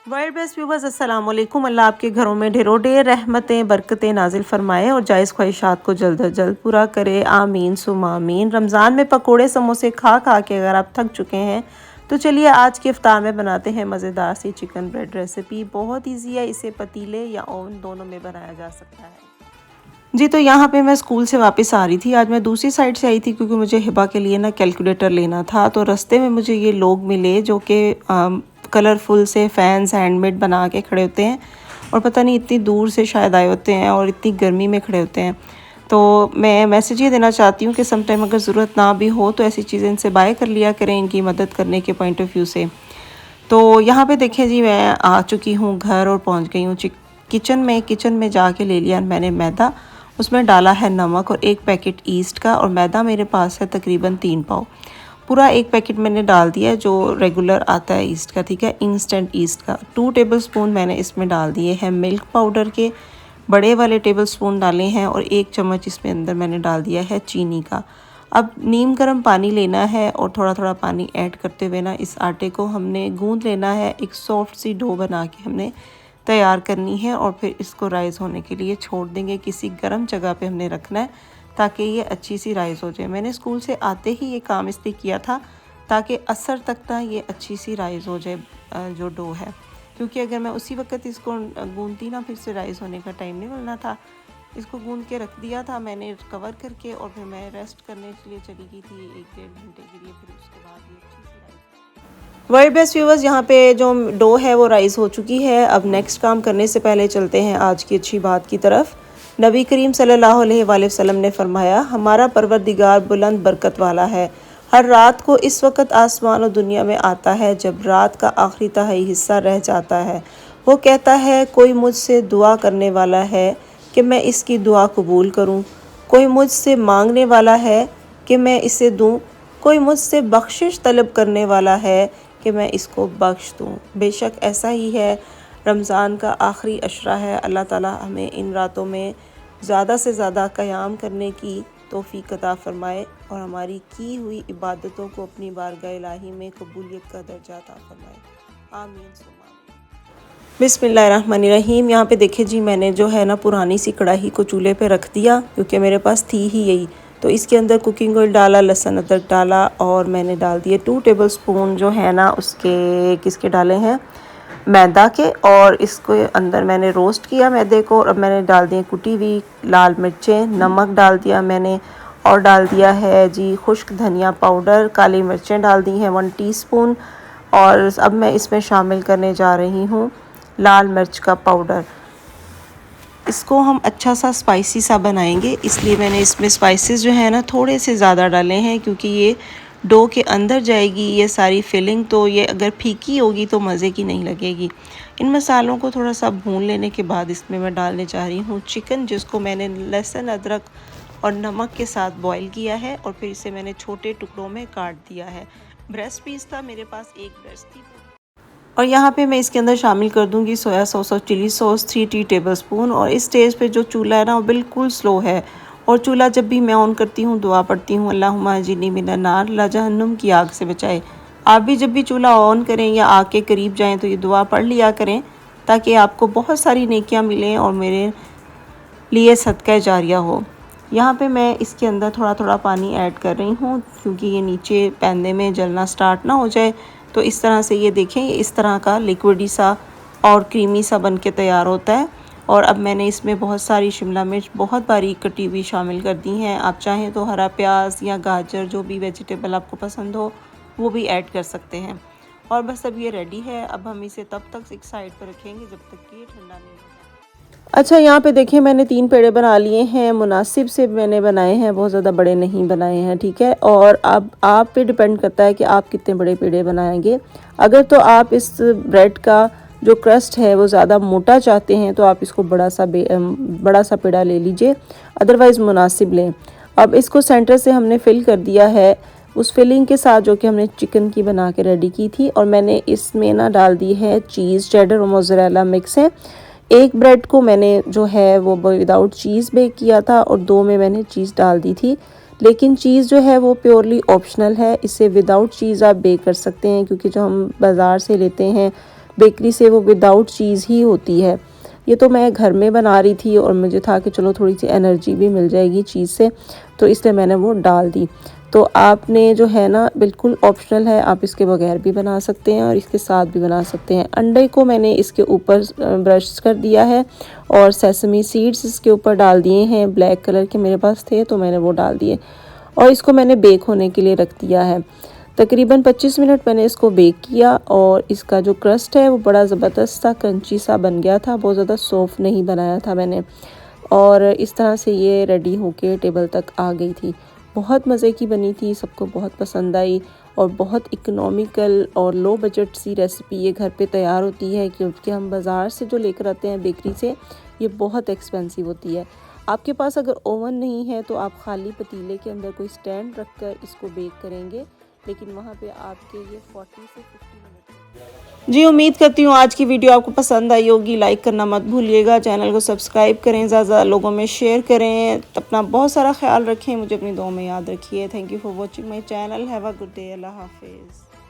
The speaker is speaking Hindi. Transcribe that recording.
वर्ल्ड बेस्ट व्यूवर्स अस्सलाम वालेकुम। अल्लाह आपके घरों में ढेरों ढेर रहमतें बरकतें नाजिल फरमाए और जायज़ ख्वाहिशात को जल्द अज जल्द पूरा करे, आमीन सुम आमीन। रमज़ान में पकोड़े समोसे खा खा के अगर आप थक चुके हैं तो चलिए आज के इफ्तार में बनाते हैं मज़ेदार सी चिकन ब्रेड रेसिपी। बहुत ईजी है, इसे पतीले या ओवन दोनों में बनाया जा सकता है जी। तो यहाँ पे मैं स्कूल से वापस आ रही थी। आज मैं दूसरी साइड से आई थी क्योंकि मुझे हिबा के लिए ना कैलकुलेटर लेना था। तो रास्ते में मुझे ये लोग मिले जो कि कलरफुल से फैंस हैंडमेड बना के खड़े होते हैं और पता नहीं इतनी दूर से शायद आए होते हैं और इतनी गर्मी में खड़े होते हैं। तो मैं मैसेज ये देना चाहती हूँ कि सम टाइम अगर ज़रूरत ना भी हो तो ऐसी चीज़ें इनसे बाय कर लिया करें, इनकी मदद करने के पॉइंट ऑफ व्यू से। तो यहाँ पे देखें जी, मैं आ चुकी हूँ घर और पहुँच गई हूँ किचन में जाके ले लिया मैंने मैदा। उसमें डाला है नमक और एक पैकेट ईस्ट का, और मैदा मेरे पास है तकरीबन 3 पाव। पूरा एक पैकेट मैंने डाल दिया है जो रेगुलर आता है ईस्ट का, ठीक है, इंस्टेंट ईस्ट का। 2 टेबलस्पून मैंने इसमें डाल दिए हैं मिल्क पाउडर के, बड़े वाले टेबलस्पून डाले हैं, और 1 चम्मच इसमें अंदर मैंने डाल दिया है चीनी का। अब नीम गर्म पानी लेना है और थोड़ा थोड़ा पानी ऐड करते हुए ना इस आटे को हमने गूंद लेना है। एक सॉफ्ट सी डो बना के हमने तैयार करनी है और फिर इसको राइज़ होने के लिए छोड़ देंगे। किसी गर्म जगह पे हमने रखना है ताकि ये अच्छी सी राइज़ हो जाए। मैंने स्कूल से आते ही ये काम इसलिए किया था ताकि असर तक ना ये अच्छी सी राइज़ हो जाए जो डो है, क्योंकि अगर मैं उसी वक्त इसको गूंदती ना फिर से राइज़ होने का टाइम नहीं मिलना था। इसको गूंद के रख दिया था मैंने कवर करके, और फिर मैं रेस्ट करने के लिए चली गई थी 1-1.5 घंटे के लिए। फिर उसके बाद ये अच्छी सी राइज़। वर्ल्ड बेस्ट व्यूवर्स, यहाँ पे जो डो है वो राइज़ हो चुकी है। अब नेक्स्ट काम करने से पहले चलते हैं आज की अच्छी बात की तरफ। नबी करीम सल्लल्लाहु अलैहि वसल्लम ने फरमाया, हमारा परवरदिगार बुलंद बरकत वाला है। हर रात को इस वक्त आसमान और दुनिया में आता है जब रात का आखिरी तिहाई हिस्सा रह जाता है। वो कहता है, कोई मुझसे दुआ करने वाला है कि मैं इसकी दुआ कबूल करूं, कोई मुझसे मांगने वाला है कि मैं इसे दूं, कोई मुझसे बख्शिश तलब करने वाला है कि मैं इसको बख्श दूं। बेशक ऐसा ही है। रमज़ान का आखिरी अशरा है। अल्लाह ताला हमें इन रातों में ज़्यादा से ज़्यादा क़याम करने की तौफ़ीक़ अता फ़रमाए और हमारी की हुई इबादतों को अपनी बारगाह इलाही में कबूलियत का दर्जा अता फ़रमाए। आमीन सुम्मा आमीन। बिस्मिल्लाहिर्रहमानिर्रहीम। यहाँ पे देखिए जी, मैंने जो है ना पुरानी सी कढ़ाई को चूल्हे पे रख दिया क्योंकि मेरे पास थी ही यही। तो इसके अंदर कुकिंग ऑयल डाला, लहसुन अदरक डाला, और मैंने डाल दिए 2 टेबलस्पून जो है ना उसके किसके डाले हैं मैदा के, और इसको अंदर मैंने रोस्ट किया मैदे को। और अब मैंने डाल दिए कुटी हुई लाल मिर्चें, नमक डाल दिया मैंने, और डाल दिया है जी खुश्क धनिया पाउडर, काली मिर्चें डाल दी हैं 1 टीस्पून। और अब मैं इसमें शामिल करने जा रही हूँ लाल मिर्च का पाउडर। इसको हम अच्छा सा स्पाइसी सा बनाएंगे, इसलिए मैंने इसमें स्पाइसेस जो है ना थोड़े से ज़्यादा डाले हैं क्योंकि ये डो के अंदर जाएगी ये सारी फिलिंग। तो ये अगर फीकी होगी तो मज़े की नहीं लगेगी। इन मसालों को थोड़ा सा भून लेने के बाद इसमें मैं डालने जा रही हूँ चिकन, जिसको मैंने लहसुन अदरक और नमक के साथ बॉईल किया है, और फिर इसे मैंने छोटे टुकड़ों में काट दिया है। ब्रेस्ट पीस था मेरे पास, 1 ब्रेस्ट थी। और यहाँ पे मैं इसके अंदर शामिल कर दूँगी सोया सॉस और चिली सॉस 3 टेबलस्पून। और इस स्टेज पे जो चूल्हा है ना वो बिल्कुल स्लो है, और चूल्हा जब भी मैं ऑन करती हूँ दुआ पढ़ती हूँ, अल्लाहुम्मा अजिरनी मिनन नार, अल्लाह जहन्नुम की आग से बचाए। आप भी जब भी चूल्हा ऑन करें या आग के करीब जाएँ तो ये दुआ पढ़ लिया करें ताकि आपको बहुत सारी नेकियाँ मिलें और मेरे लिए सदका जारिया हो। यहाँ पे मैं इसके अंदर थोड़ा थोड़ा पानी ऐड कर रही हूँ क्योंकि ये नीचे पैंदे में जलना स्टार्ट ना हो जाए। तो इस तरह से ये देखें, ये इस तरह का लिक्विडी सा और क्रीमी सा बन के तैयार होता है। और अब मैंने इसमें बहुत सारी शिमला मिर्च बहुत बारीक कटी हुई शामिल कर दी हैं। आप चाहें तो हरा प्याज या गाजर, जो भी वेजिटेबल आपको पसंद हो वो भी ऐड कर सकते हैं। और बस अब ये रेडी है। अब हम इसे तब तक एक साइड पर रखेंगे जब तक कि ये ठंडा नहीं हो। अच्छा, यहाँ पे देखिए मैंने 3 पेड़े बना लिए हैं। मुनासिब से मैंने बनाए हैं, बहुत ज़्यादा बड़े नहीं बनाए हैं, ठीक है। और अब आप पे डिपेंड करता है कि आप कितने बड़े पेड़े बनाएंगे। अगर तो आप इस ब्रेड का जो क्रस्ट है वो ज़्यादा मोटा चाहते हैं तो आप इसको बड़ा सा पेड़ा ले लीजिए, अदरवाइज़ मुनासिब लें। अब इसको सेंटर से हमने फिल कर दिया है उस फिलिंग के साथ जो कि हमने चिकन की बना के रेडी की थी। और मैंने इसमें ना डाल दी है चीज़, चेडर और मोज़रेला मिक्स है। एक ब्रेड को मैंने जो है वो विदाउट चीज़ बेक किया था और 2 में मैंने चीज़ डाल दी थी। लेकिन चीज़ जो है वो प्योरली ऑप्शनल है, इसे विदाउट चीज़ आप बेक कर सकते हैं क्योंकि जो हम बाज़ार से लेते हैं बेकरी से वो विदाउट चीज़ ही होती है। ये तो मैं घर में बना रही थी और मुझे था कि चलो थोड़ी सी एनर्जी भी मिल जाएगी चीज़ से, तो इसलिए मैंने वो डाल दी। तो आपने जो है ना, बिल्कुल ऑप्शनल है, आप इसके बगैर भी बना सकते हैं और इसके साथ भी बना सकते हैं। अंडे को मैंने इसके ऊपर ब्रश कर दिया है और सेसमी सीड्स इसके ऊपर डाल दिए हैं। ब्लैक कलर के मेरे पास थे तो मैंने वो डाल दिए और इसको मैंने बेक होने के लिए रख दिया है। तकरीबन 25 मिनट मैंने इसको बेक किया और इसका जो क्रस्ट है वो बड़ा ज़बरदस्त सा क्रंची सा बन गया था, बहुत ज़्यादा सॉफ्ट नहीं बनाया था मैंने। और इस तरह से ये रेडी होके टेबल तक आ गई थी। बहुत मज़े की बनी थी, सबको बहुत पसंद आई और बहुत इकोनॉमिकल और लो बजट सी रेसिपी ये घर पे तैयार होती है, क्योंकि हम बाज़ार से जो लेकर आते हैं बेकरी से, ये बहुत एक्सपेंसिव होती है। आपके पास अगर ओवन नहीं है तो आप खाली पतीले के अंदर कोई स्टैंड रख कर इसको बेक करेंगे, लेकिन वहाँ पे आपके ये 40 से 50 मिनट। जी, उम्मीद करती हूँ आज की वीडियो आपको पसंद आई होगी। लाइक करना मत भूलिएगा, चैनल को सब्सक्राइब करें, ज़्यादा लोगों में शेयर करें। अपना बहुत सारा ख्याल रखें, मुझे अपनी दुआ में याद रखिए। Thank you for watching my channel. Have a good day. अल्लाह हाफिज़।